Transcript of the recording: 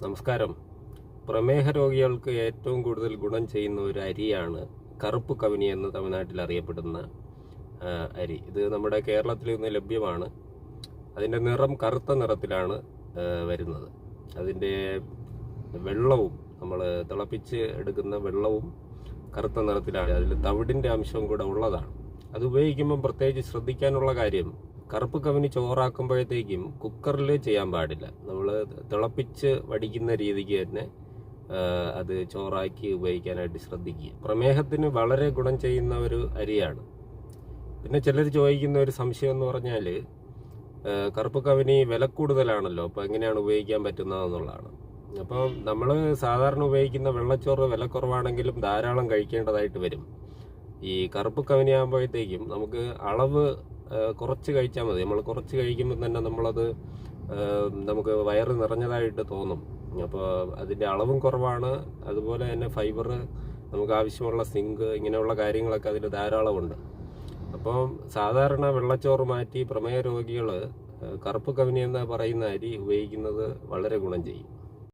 നമസ്കാരം. പ്രമേഹ രോഗികൾക്ക് ഏറ്റവും കൂടുതൽ ഗുണം ചെയ്യുന്ന ഒരു അരിയാണ് കറുപ്പ് കവിനി എന്ന് തമിഴ്നാട്ടിൽ അറിയപ്പെടുന്ന അരി. ഇത് നമ്മുടെ കേരളത്തിൽ ഇന്ന് ലഭ്യമാണ്. അതിൻ്റെ നിറം കറുത്ത നിറത്തിലാണ് വരുന്നത്. അതിൻ്റെ വെള്ളവും, നമ്മൾ തിളപ്പിച്ച് എടുക്കുന്ന വെള്ളവും കറുത്ത നിറത്തിലാണ്. അതിൽ തവിടിൻ്റെ അംശവും കൂടെ ഉള്ളതാണ്. അത് ഉപയോഗിക്കുമ്പം പ്രത്യേകിച്ച് ശ്രദ്ധിക്കാനുള്ള കാര്യം, കറുപ്പ് കവിനി ചോറാക്കുമ്പോഴത്തേക്കും കുക്കറിൽ ചെയ്യാൻ പാടില്ല. നമ്മൾ തിളപ്പിച്ച് വടിക്കുന്ന രീതിക്ക് തന്നെ അത് ചോറാക്കി ഉപയോഗിക്കാനായിട്ട് ശ്രദ്ധിക്കുക. പ്രമേഹത്തിന് വളരെ ഗുണം ചെയ്യുന്ന ഒരു അരിയാണ്. പിന്നെ ചിലർ ചോദിക്കുന്ന ഒരു സംശയം എന്ന് പറഞ്ഞാൽ, കറുപ്പ് കവിനി വില കൂടുതലാണല്ലോ, അപ്പോൾ എങ്ങനെയാണ് ഉപയോഗിക്കാൻ പറ്റുന്നതെന്നുള്ളതാണ്. അപ്പോൾ നമ്മൾ സാധാരണ ഉപയോഗിക്കുന്ന വെള്ളച്ചോറ് വില കുറവാണെങ്കിലും ധാരാളം കഴിക്കേണ്ടതായിട്ട് വരും. ഈ കറുപ്പ് കവിനി ആകുമ്പോഴത്തേക്കും നമുക്ക് അളവ് കുറച്ച് കഴിച്ചാൽ മതി. നമ്മൾ കുറച്ച് കഴിക്കുമ്പോൾ തന്നെ നമുക്ക് വയറ് നിറഞ്ഞതായിട്ട് തോന്നും. അപ്പോൾ അതിൻ്റെ അളവും കുറവാണ്. അതുപോലെ തന്നെ ഫൈബർ, നമുക്ക് ആവശ്യമുള്ള സിങ്ക്, ഇങ്ങനെയുള്ള കാര്യങ്ങളൊക്കെ അതിൽ ധാരാളമുണ്ട്. അപ്പം സാധാരണ വെള്ളച്ചോറ് മാറ്റി പ്രമേഹ രോഗികൾ കറുപ്പ് കവിനി എന്ന് പറയുന്ന അരി ഉപയോഗിക്കുന്നത് വളരെ ഗുണം ചെയ്യും.